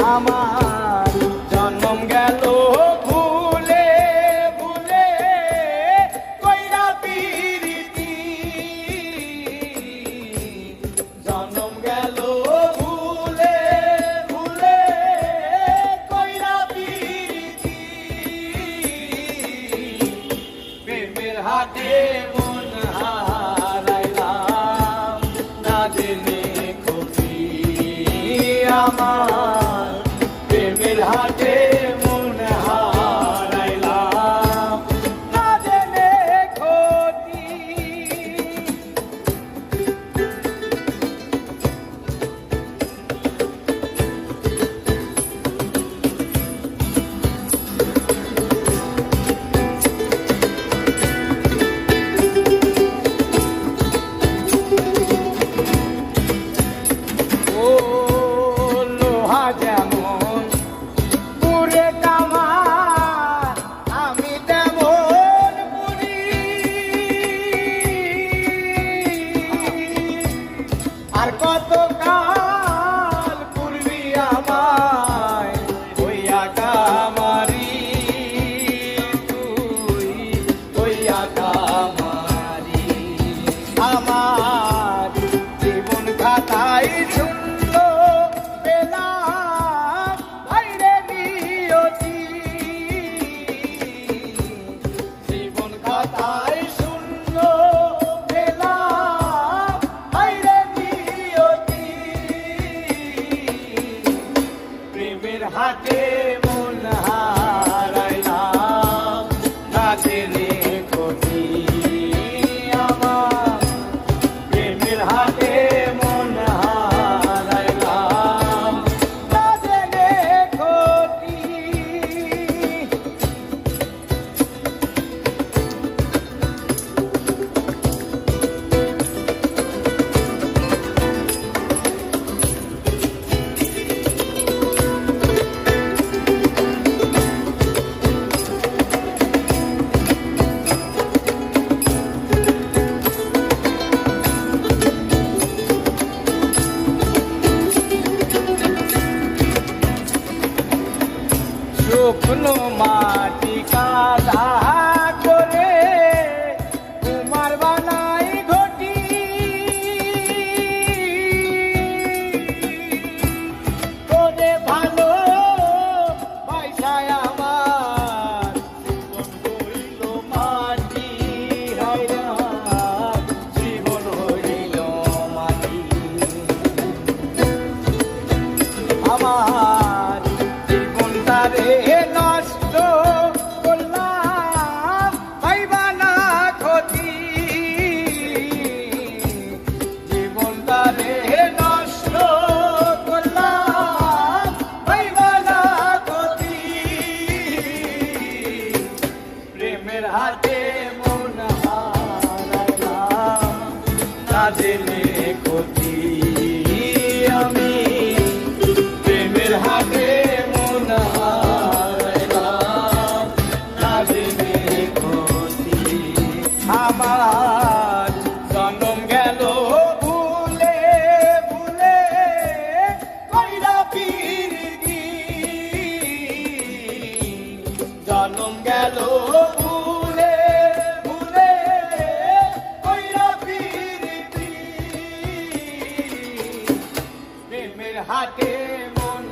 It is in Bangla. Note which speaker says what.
Speaker 1: আমার জন্ম গেল ভুলে ভুলে কইরা পিরিতি জন্ম গেল ভুলে ভুলে কইরা পিরিতি প্রেমের হাতে মন হারাইলাম না জেনে খুশি আমার প্রেমের হাতে মন হারাইলাম না জেনে ক্ষতি ও লোহা যেমন পুরে কামার আমি তেমন পুরি আর কত কাল পুরবি আমায় হইয়া কামারি তুই হইয়া কামারি আমার জীবন খাতায় শূন্য পেলাম বাইরে নিয়তি জীবন খাতায় শূন্য পেলাম বাইরে নিয়তি প্রেমের হাতে মন হারাইলাম না জেনে ক্ষতি আমার প্রেমের হাতে মন হারাইলাম না জেনে ক্ষতি শুকনো মাটি কাদা করে কুমার বানাই ঘটি তোরে ভালো পয়সায় আমার জীবন হইল মাটি হায়রা জীবন হইল মাটি আমার জীবনটারে নষ্ট করলাম পাইবা না ক্ষতি জীবনটারে নষ্ট করলাম পাইবা না ক্ষতি প্রেমের হাতে মন হারাইলাম না জেনে ক্ষতি আমি প্রেমের হাতে মন হারাইলাম না জেনে ক্ষতি আমার জন্ম গেল ভুলে ভুলে কইরা পিরিতি জন্ম গেল ভুলে ভুলে কইরা পিরিতি প্রেমের হাতে মন